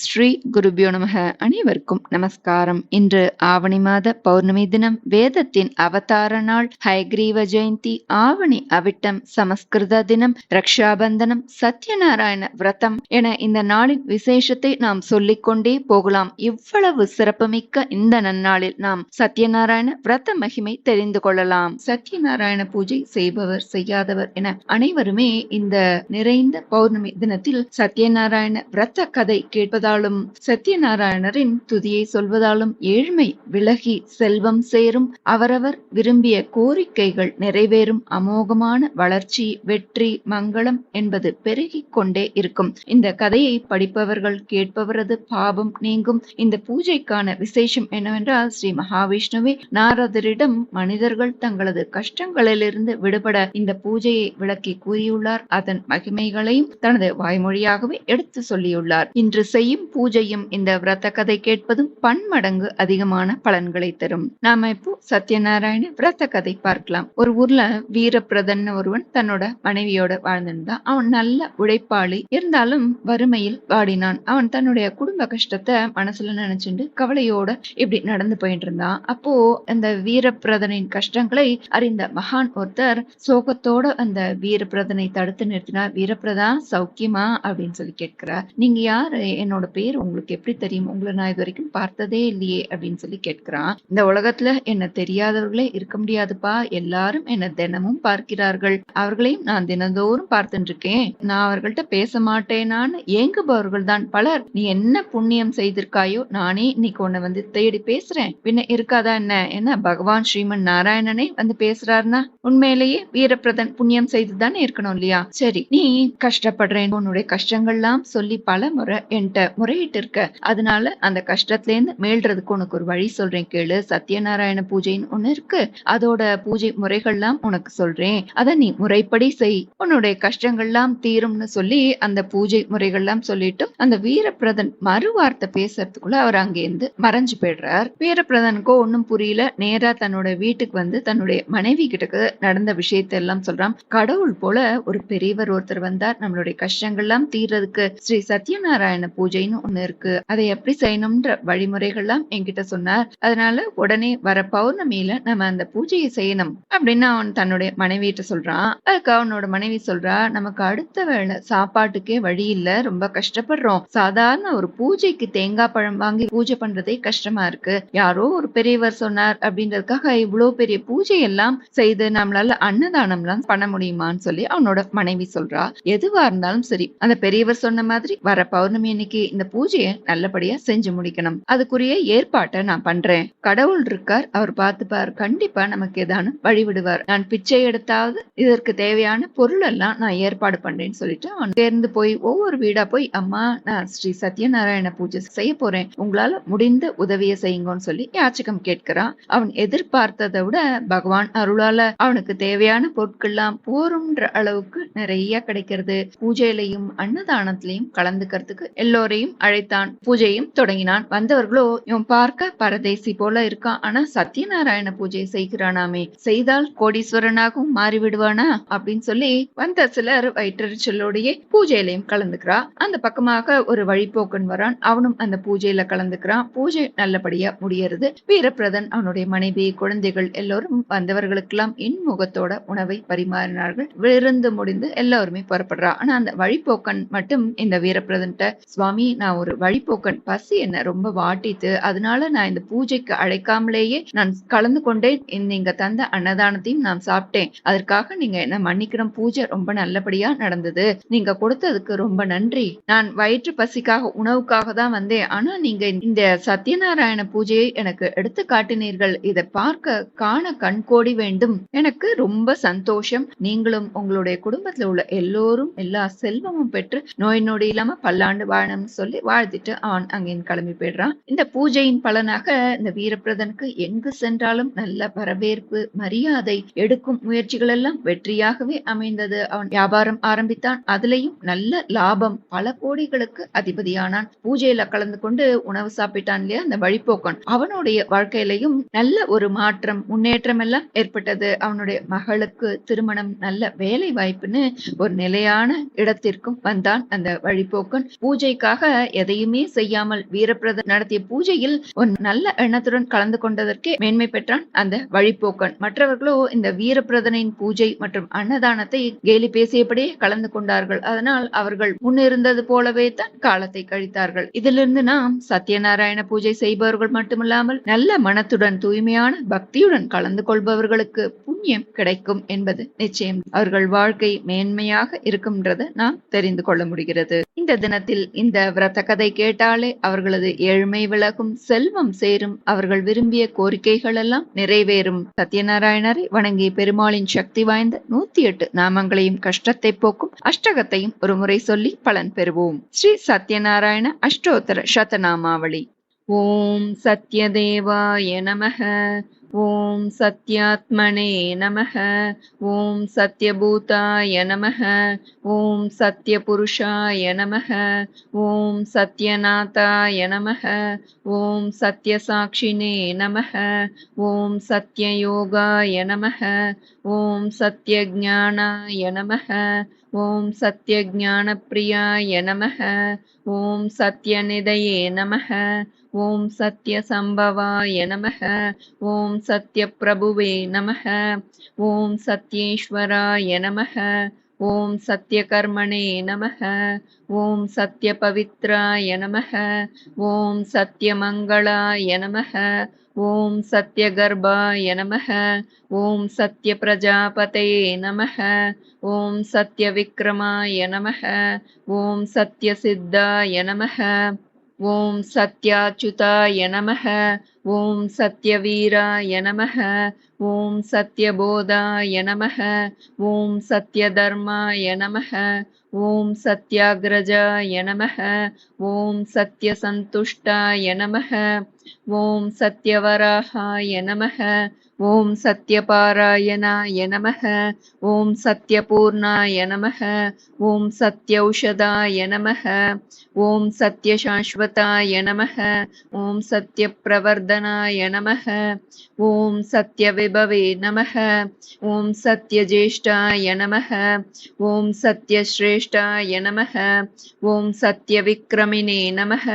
ஸ்ரீ குருபியோ நமக. அனைவருக்கும் நமஸ்காரம். இன்று ஆவணி மாத பௌர்ணமி தினம், வேதத்தின் அவதார நாள், ஹயக்ரீவ ஜெயந்தி, ஆவணி அவிட்டம், சமஸ்கிருத தினம், ரக்ஷாபந்தனம், சத்யநாராயண விரதம் என இந்த நாளின் விசேஷத்தை நாம் சொல்லிக்கொண்டே போகலாம். இவ்வளவு சிறப்புமிக்க இந்த நன்னாளில் நாம் சத்யநாராயண விரத மகிமை தெரிந்து கொள்ளலாம். சத்யநாராயண பூஜை செய்பவர் செய்யாதவர் என அனைவருமே இந்த நிறைந்த பௌர்ணமி தினத்தில் சத்யநாராயண விரத கதை கேட்பதாலும் சத்யநாராயணரின் துதியை சொல்வதாலும் ஏழ்மை விலகி செல்வம் சேரும், அவரவர் விரும்பிய கோரிக்கைகள் நிறைவேறும், அமோகமான வளர்ச்சி, வெற்றி, மங்களம் என்பது பெருகிக் கொண்டே இருக்கும். இந்த கதையை படிப்பவர்கள் கேட்பவரது பாவம் நீங்கும். இந்த பூஜைக்கான விசேஷம் என்னவென்றால், ஸ்ரீ மகாவிஷ்ணுவே நாரதரிடம் மனிதர்கள் தங்களது கஷ்டங்களிலிருந்து விடுபட இந்த பூஜையை விளக்கி கூறியுள்ளார். அதன் மகிமைகளையும் தனது வாய்மொழியாகவே எடுத்து சொல்லியுள்ளார். இன்று செய்யும் பூஜையும் இந்த விரத கதை கேட்பதும் பன்மடங்கு அதிகமான பலன்களை தரும். நாம இப்போ சத்யநாராயண விரத கதை பார்க்கலாம். ஒரு ஊர்ல வீரபிரதன் ஒருவன் தன்னோட மனைவியோட வாழ்ந்திருந்தான். அவன் நல்ல உழைப்பாளி, இருந்தாலும் வறுமையில் வாடினான். அவன் தன்னுடைய குடும்ப கஷ்டத்தை மனசுல நினைச்சுட்டு கவலையோட இப்படி நடந்து போயிட்டு இருந்தான். அப்போ அந்த வீரபிரதனின் கஷ்டங்களை அறிந்த மகான் ஒருத்தர் சோகத்தோட அந்த வீரபிரதனை தடுத்து நிறுத்தினார். வீரபிரதா, சௌக்கியமா அப்படின்னு சொல்லி கேட்கிறார். நீங்க யாரு? என்னோட பேர் உங்களுக்கு எப்படி தெரியும்? உங்களை நான் இது வரைக்கும் பார்த்ததே இல்லையே அப்படின்னு சொல்லி கேட்கிறான். இந்த உலகத்துல என்ன தெரியாதவர்களே இருக்க முடியாதுப்பா. எல்லாரும் என்ன தினமும் பார்க்கிறார்கள். அவர்களையும் நான் தினந்தோறும் பார்த்துட்டு இருக்கேன். நான் அவர்கள்ட்ட பேச மாட்டேனான்னு ஏங்குபவர்கள் தான் பலர். நீ என்ன புண்ணியம் செய்திருக்காயோ, நானே இன்னைக்கு உன்னை வந்து தேடி பேசுறேன். பின்ன இருக்காதா என்ன? என்ன பகவான் ஸ்ரீமன் நாராயணனே வந்து பேசுறாருன்னா உண்மையிலேயே வீரபிரதன் புண்ணியம் செய்துதானே இருக்கணும் இல்லையா? சரி, நீ கஷ்டப்படுறேன், உன்னுடைய கஷ்டங்கள்லாம் சொல்லி பல முறை என்கிட்ட முறையிட்டு இருக்க. அதனால அந்த கஷ்டத்துல இருந்து மீள்றதுக்கு உனக்கு ஒரு வழி சொல்றேன் கேளு. சத்யநாராயண பூஜைன்னு ஒண்ணு இருக்கு. அதோட பூஜை முறைகள்லாம் உனக்கு சொல்றேன். அத நீ முறைப்படி செய், உன்னுடைய கஷ்டங்கள்லாம் தீரும்னு சொல்லி அந்த பூஜை முறைகள்லாம் சொல்லிட்டு அந்த வீரபிரதன் மறுவார்த்தை பேசுறதுக்குள்ள அவர் அங்கேருந்து மறைஞ்சு போயிடுறார். வீரபிரதனுக்கோ ஒன்னும் புரியல. நேரா தன்னோட வீட்டுக்கு வந்து தன்னுடைய மனைவி கிட்ட நடந்த விஷயத்தை எல்லாம் சொல்றான். கடவுள் போல ஒரு பெரியவர் ஒருத்தர் வந்தார். நம்மளுடைய கஷ்டங்கள்லாம் தீர்றதுக்கு ஸ்ரீ சத்யநாராயண பூஜைன்னு ஒண்ணு இருக்கு. அதை எப்படி செய்யணும்ன்ற வழிமுறைகள்லாம் என்கிட்ட சொன்னார். அதனால உடனே வர பௌர்ணமியில நம்ம அந்த பூஜையை செய்யணும் அப்படின்னு அவன் தன்னுடைய மனைவிட்ட சொல்றான். அதுக்கு அவனோட மனைவி சொல்றா, நமக்கு அடுத்த வேளை சாப்பாட்டுக்கே வழி இல்ல, ரொம்ப கஷ்டப்படுறோம். சாதாரண ஒரு பூஜைக்கு தேங்காய் பழம் வாங்கி பூஜை பண்றதே கஷ்டமா இருக்கு. யாரோ ஒரு பெரியவர் சொன்னார் அப்படின்றதுக்காக இவ்வளவு பெரிய பூஜை எல்லாம் செய்து நம்மளால அன்னதானம் எல்லாம் பண்ண முடியுமான்னு சொல்லி அவனோட மனைவி சொல்றா. எதுவா இருந்தாலும் சரி, அந்த பெரியவர் சொன்ன மாதிரி வர பௌர்ணமி அன்னைக்கு இந்த பூஜையை நல்லபடியா செஞ்சு முடிக்கணும். அதுக்குரிய ஏற்பாட்டை நான் பண்றேன். கடவுள் இருக்கார், அவர் பார்த்துப்பார். கண்டிப்பா நமக்கு ஏதானும் வழிவிடுவார். நான் பிச்சை எடுத்தாவது இதற்கு தேவையான பொருள் எல்லாம் நான் ஏற்பாடு பண்றேன்னு சொல்லிட்டு அவன் சேர்ந்து போய் ஒவ்வொரு வீடா போய், அம்மா, நான் ஸ்ரீ சத்யநாராயண பூஜை செய்ய போறேன், உங்களால முடிந்த உதவியை செய்யுங்கன்னு சொல்லி யாச்சகம் கேட்கிறான். அவன் எதிர்பார்த்ததை விட பகவான் அருளால அவனுக்கு தேவையான பொருட்கள்லாம் போரும்ன்ற அளவுக்கு நிறைய கிடைக்கிறது. பூஜையிலையும் அன்னதானத்திலையும் கலந்துக்கிறதுக்கு எல்லோரையும் அழைத்தான். பூஜையும் தொடங்கினான். வந்தவர்களோ, இவன் பார்க்க பரதேசி போல இருக்கான், ஆனா சத்யநாராயண பூஜை செய்கிறானாமே, செய்தால் கோடீஸ்வரனாகவும் மாறிவிடுவானா அப்படின்னு சொல்லி வந்த சிலர் வயிற்றறிச்சலோடையே பூஜையிலையும் கலந்துக்கிறா. அந்த பக்கமாக ஒரு வழிபோக்கன் வரான். அவனும் அந்த பூஜையில கலந்துக்கிறான். பூஜை நல்லபடியா முடியறது. வீரபிரதன், அவனுடைய மனைவி, குழந்தைகள் எல்லோரும் வந்தவர்களுக்கெல்லாம் இன்முகத்தோட உணவை பரிமாறினார்கள். விருந்து முடிந்து எல்லாருமே புறப்படுறா. ஆனா அந்த வழிபோக்கன் மட்டும் இந்த வீரபிரதன்ட்ட, சுவாமி, நான் ஒரு வழிபோக்கன், பசி என்ன ரொம்ப வாட்டித்து, அதனால நான் இந்த பூஜைக்கு அழைக்காமலேயே நான் கலந்து கொண்டேன். நீங்க தந்த அன்னதானத்தையும் நான் சாப்பிட்டேன். அதற்காக நீங்க என்ன மன்னிக்கணும். பூஜை ரொம்ப நல்லபடியா நடந்தது. நீங்க கொடுத்ததுக்கு ரொம்ப நன்றி. நான் வயிற்று பசிக்காக, உணவுக்காக தான் வந்தேன். ஆனா நீங்க இந்த சத்யநாராயண பூஜையை எனக்கு எடுத்து காட்டினீர்கள். இதை பார்க்க காண கண்கோடி வேண்டும். எனக்கு ரொம்ப சந்தோஷம். நீங்களும் உங்களுடைய குடும்பத்துல உள்ள எல்லோரும் எல்லா செல்வமும் பெற்று நோய் நொடி இல்லாம பல்லாண்டு வாழணும்னு சொல்லி வாழ்த்திட்டு அவன் அங்கிருந்து கிளம்பி போயிடுறான். இந்த பூஜையின் பலனாக இந்த வீரபிரதனுக்கு எங்கு சென்றாலும் நல்ல வரவேற்பு, மரியாதை, எடுக்கும் முயற்சிகள் எல்லாம் வெற்றியாகவே அமைந்தது. அவன் வியாபாரம் ஆரம்பித்தான். அதுலயும் நல்ல லாபம், பல கோடிகளுக்கு அதிபதியானான். பூஜையில கலந்து கொண்டு உணவு சாப்பிட்டான் இல்லையா அந்த வழிபோக்கன், அவனுடைய வாழ்க்கையிலையும் நல்ல ஒரு மாற்றம், முன்னேற்றம் எல்லாம் ஏற்பட்டது. அவனுடைய மகளுக்கு திருமணம், நல்ல வேலை வாய்ப்புன்னு ஒரு நிலையான இடத்திற்கும் வந்தான் அந்த வழிபோக்கன். பூஜைக்காக எதையுமே செய்யாமல் வீரபிரதர் நடத்திய பூஜையில் ஒரு நல்ல எண்ணத்துடன் கலந்து கொண்டதற்கே மேன்மை பெற்றான் அந்த வழிப்போக்கன். மற்றவர்களோ இந்த வீரபிரதனின் பூஜை மற்றும் அன்னதானத்தை கேலி பேசியபடியே கலந்து கொண்டார்கள். அதனால் அவர்கள் முன்னிருந்தது போலவே தான் காலத்தை கழித்தார்கள். இதிலிருந்து நாம் சத்யநாராயண பூஜை செய்பவர்கள் மட்டுமில்லாமல் நல்ல மனத்துடன் தூய்மையான பக்தியுடன் கலந்து கொள்பவர்களுக்கு புண்ணியம் கிடைக்கும் என்பது நிச்சயம். அவர்கள் வாழ்க்கை மேன்மையாக இருக்கும்ன்றதை நாம் தெரிந்து கொள்ள முடிகிறது. இந்த தினத்தில் இந்த விரத கதை கேட்டாலே அவர்களது ஏழ்மை விலகும், செல்வம் சேரும், அவர்கள் விரும்பிய கோரிக்கைகள் எல்லாம் நிறைவேறும். சத்யநாராயணரை வணங்கி பெருமாளின் சக்தி வாய்ந்த 108 நாமங்களையும் கஷ்டத்தை போக்கும் அஷ்டகத்தையும் ஒரு முறை சொல்லி பலன் பெறுவோம். ஸ்ரீ சத்யநாராயண அஷ்டோத்தர சதநாமாவளி. ஓம் சத்யதேவாய நமஹ. ஓம் சத்யாத்மனே நமஹ. ஓம் சத்யபூதாய நமஹ. ஓம் சத்யபுருஷாய நமஹ. ஓம் சத்யநாதாய நமஹ. ஓம் சத்யசாட்சினே நமஹ. ஓம் சத்யயோகாய நமஹ. ஓம் சத்யஞானாய நமஹ. ஓம் சத்யஞானப்பிரியாய நமஹ. ஓம் சத்யநிதயே நமஹ. ஓம் சத்யசம்பவாய நமஹ. ஓம் சத்யபிரபுவே நமஹ. ஓம் சத்யேஸ்வராய நமஹ. ஓம் சத்யகர்மணே நமஹ. ஓம் சத்யபவித்ராய நமஹ. ஓம் சத்யமங்களாய நமஹ. ஓம் சத்யகர்பாய நமஹ. ஓம் சத்யபிரஜாபதயே நமஹ. ஓம் சத்யவிக்ரமாய நமஹ. ஓம் சத்யசித்தாய நமஹ. ஓம் சத்யாச்சுதாய நமஹ. ஓம் சத்யவீராய நமஹ. ஓம் சத்யபோதாய நமஹ. ஓம் சத்யதர்மாய நமஹ. ஓம் சத்யாக்ரஜாய நமஹ. ஓம் சத்யசந்துஷ்டாய நமஹ. ஓம் சத்யவராஹாய நமஹ. ஓம் சத்யபாராயணாய நமஹ. ஓம் சத்யபூர்ணாய நமஹ. ஓம் சத்யௌஷதாய நமஹ. ஓம் சத்யசாஸ்வதாய நமஹ. ஓம் சத்யப்பிரவர்தனாய நமஹ. ஓம் சத்யவிபவே நமஹ. ஓம் சத்யஜேஷ்டாய நமஹ. ஓம் சத்யஸ்ரேஷ்டாய நமஹ. ஓம் சத்யவிக்ரமினே நமஹ.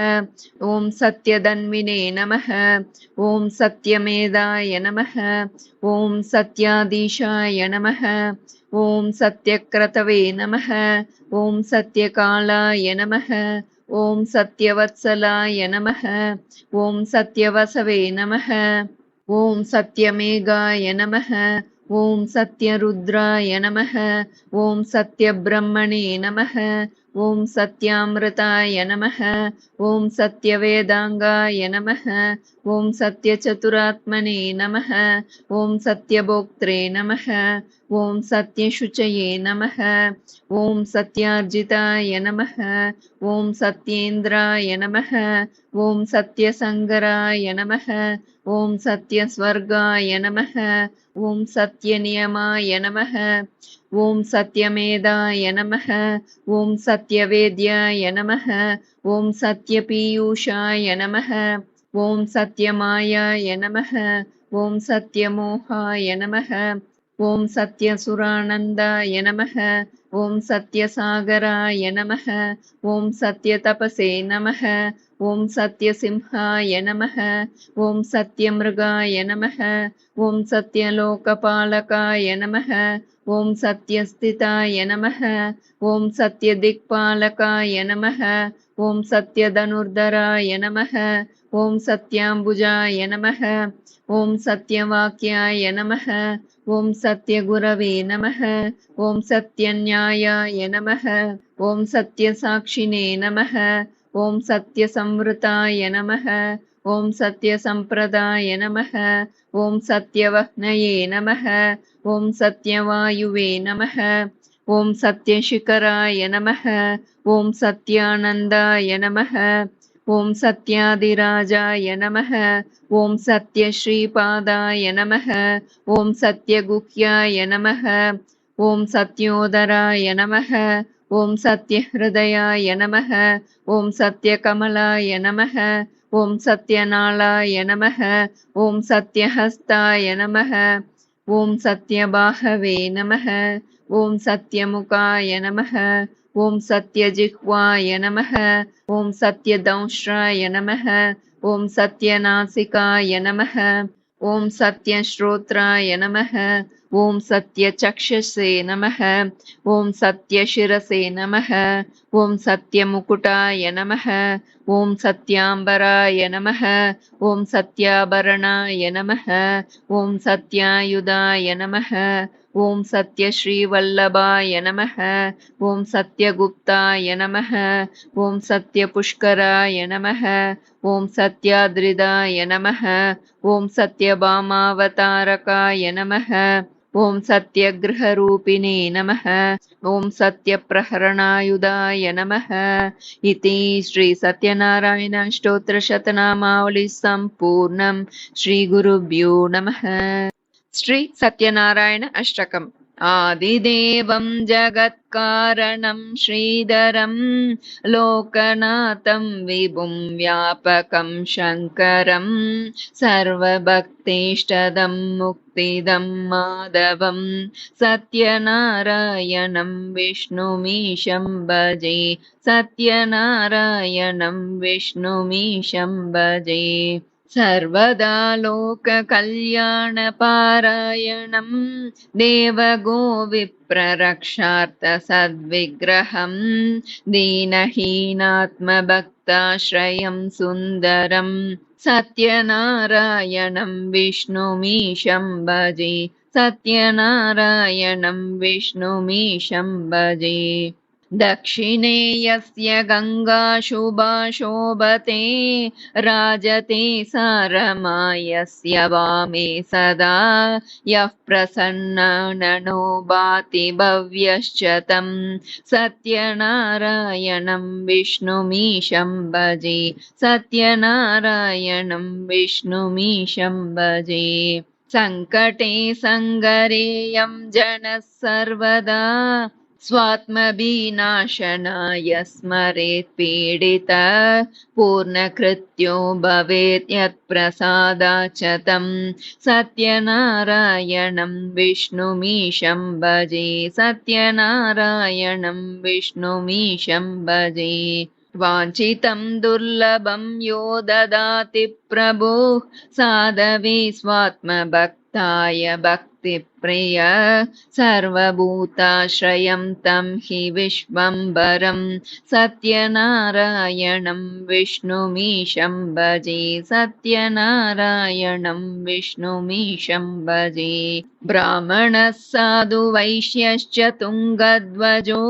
ஓம் சத்யதன்வினே நமஹ. ஓம் சத்யமேதாய நமஹ. ஓம் சத்யாதீஷாய நமஹ. ஓம் சத்யக்ரதவே நமஹ. ஓம் சத்யகாலாய நமஹ. ஓம் சத்யவத்சலாய நமஹ. ஓம் சத்யவசவே நமஹ. ஓம் சத்யமேகாய நமஹ. ஓம் சத்யருத்ராய நமஹ. ஓம் சத்யபிரம்மணே நமஹ. ஓம் சத்யாமிருதாய நமஹ. ஓம் சத்யவேதாங்காய நமஹ. ஓம் சத்யசதுராத்மனே நமஹ. ஓம் சத்யபோக்த்ரே நமஹ. ஓம் சத்யசுச்சயே நமஹ. ஓம் சத்யார்ஜிதாய நமஹ. ஓம் சத்யேந்திராய நமஹ. ஓம் சத்யசங்கராய நமஹ. ஓம் சத்யஸ்வர்காய நமஹ. ஓம் சத்யநியமாய நமஹ. ஓம் சத்யமேதாய நமஹ. ஓம் சத்யவேத்யாய நமஹ. ஓம் சத்யபீயூஷாய நமஹ. ஓம் சத்யமாயாய நமஹ. ஓம் சத்யமோகாய நமஹ. ஓம் சத்யசுரானந்தாய நமஹ. ஓம் சத்யசாகராய நமஹ. ஓம் சத்யதபசே நமஹ. ஓம் சத்யசிம்ஹாய நமஹ. ஓம் சத்யமிருகாய நமஹ. ஓம் சத்யலோகபாலகாய நமஹ. ஓம் சத்யஸ்திதாய நமஹ. ஓம் சத்யதிக்பாலகாய நமஹ. ஓம் சத்யதனுர்தராய நமஹ. ஓம் சத்யாம்புஜாய நமஹ. ஓம் சத்யவாக்யாய நமஹ. ஓம் சத்யகுரவே நமஹ. ஓம் சத்யநியாயாய நமஹ. ஓம் சத்யசாட்சினே நமஹ. ஓம் சத்யசம்வృతాய நமஹ. ஓம் சத்யசம்பிரதாய நமஹ. ஓம் சத்யவஹ்னயே நமஹ. ஓம் சத்யவாயுவே நமஹ. ஓம் சத்யசிகராய நமஹ. ஓம் சத்யானந்தாய நமஹ. ஓம் சத்யாதிராஜாய நமஹ. ஓம் சத்யஸ்ரீபாதாய நமஹ. ஓம் சத்யகுஹ்யாய நமஹ. ஓம் சத்யோதராய நமஹ. ஓம் சத்யஹ்ருதயாய நமஹ. ஓம் சத்யகமலாய நமஹ. ஓம் சத்யநாளாய நமஹ. ஓம் சத்யஹஸ்தாய நமஹ. ஓம் சத்யபாஹவே நமஹ. ஓம் சத்யமுகாய நமஹ. ॐ सत्यजिह्वाय नमः। ॐ सत्यदंष्ट्राय नमः। ॐ सत्यनासिकाय नमः। ॐ सत्यश्रोत्राय नमः। ॐ सत्यचक्षसे नमः। ॐ सत्यशिरसे नमः। ॐ सत्यमुकुटाय नमः। ॐ सत्याम्बराय नमः। ॐ सत्याभरणाय नमः। ॐ सत्यायुधाय नमः। ॐ सत्यश्रीवल्लभाय नमः। ॐ सत्यगुप्ताय नमः। ॐ सत्यपुष्कराय नमः। ॐ सत्याद्रिदाय नमः। ॐ सत्यभामावतारकाय नमः। ॐ सत्यगृहरूपिणे नमः। ॐ सत्यप्रहरणायुधाय नमः। इति श्री सत्यनारायण स्तोत्रशतनामावली सम्पूर्णम्। श्रीगुरुभ्यो नमः। श्री सत्यनारायण अष्टकम्। आदिदेवं जगत्कारणं श्रीधरं लोकनाथं विभुं व्यापकं शङ्करं सर्वभक्तेष्टदं मुक्तिदं माधवं सत्यनारायणं विष्णुमीशं भजे। सत्यनारायणं विष्णुमीशं भजे। सर्वदा लोककल्याणपारायणं देवगोविप्ररक्षार्थसद्विग्रहं दीनहीनात्मभक्ताश्रयं सुन्दरं सत्यनारायणं विष्णुमीशं भजे। सत्यनारायणं विष्णुमीशं भजे। दक्षिणे यस्य गङ्गा शुभा शोभते राजते सारमा यस्य वामे सदा यः प्रसन्नाननो भाति भव्यश्च तं सत्यनारायणं विष्णुमीशं भजे। सत्यनारायणं विष्णुमीशं भजे। सङ्कटे सङ्गरेयं जनः सर्वदा स्वात्मविनाशनाय स्मरेत् पीडितः पूर्णकृत्यो भवेत् यत्प्रसादाच्च तं सत्यनारायणं विष्णुमीशं भजे। सत्यनारायणं विष्णुमीशं भजे। वाञ्छितं दुर्लभं यो ददाति प्रभुः साधवे स्वात्मभक्ताय भक्तिप्रिय सर्वभूताश्रयं तं हि विश्वम्भरं सत्यनारायणं विष्णुमीशं भजे। सत्यनारायणं विष्णुमीशं भजे। ब्राह्मणः साधु वैश्यश्च तुङ्गध्वजो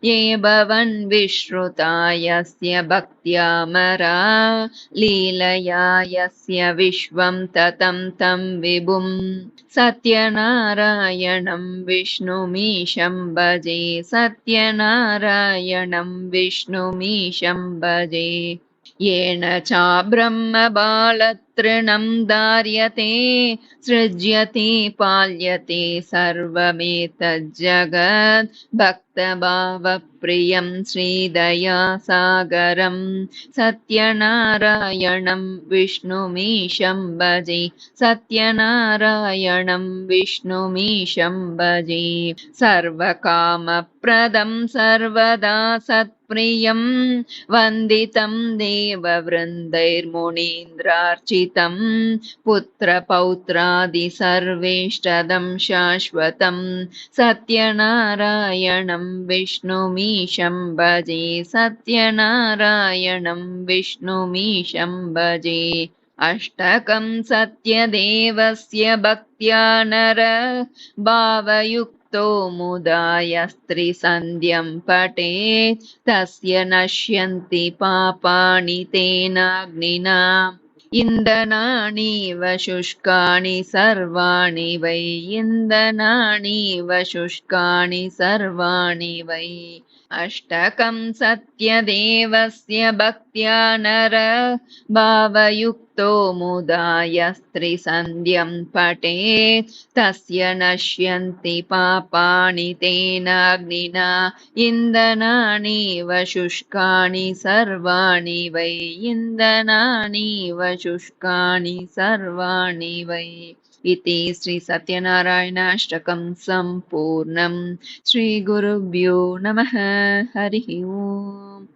ये भवन् विश्रुता यस्य भक्त्यामरा लीलया यस्य विश्वं ततं तं विभुं सत्यनारायणं विष्णुमीशं भजे। सत्यनारायणं विष्णुमीशं भजे। येन चाब्रह्मबालतृणं धार्यते सृज्यते पाल्यते सर्वमेतज्जगत् भक्तभावप्रियं श्रीदयासागरं सत्यनारायणं विष्णुमीशं भजे। सत्यनारायणं विष्णुमीशं भजे। सर्वकामप्रदं सर्वदा सत्प्रियं वन्दितं देववृन्दैर्मुनीन्द्रार्चितं पुत्रपौत्रादि सर्वेष्टदं शाश्वतं सत्यनारायणं विष्णुमीशं भजे। सत्यनारायणं विष्णुमीशं भजे। अष्टकं सत्यदेवस्य भक्त्या नर भावयुक्तो मुदा यस्त्रिसन्ध्यं पठेत् तस्य नश्यन्ति पापानि तेनाग्निना इन्धनानीव शुष्कानि सर्वाणि वै। इन्धनानीव शुष्कानि सर्वाणि वै। अष्टकं सत्यदेवस्य भक्त्या नर भावयुक्तो मुदा यस्त्रिसन्ध्यं पठेत् तस्य नश्यन्ति पापानि तेनाग्निना इन्धनानीव शुष्कानि सर्वाणि वै। इन्धनानीव शुष्कानि सर्वाणि वै। इति श्रीसत्यनारायणाष्टकं सम्पूर्णम्। श्रीगुरुभ्यो नमः। हरिः ओम्।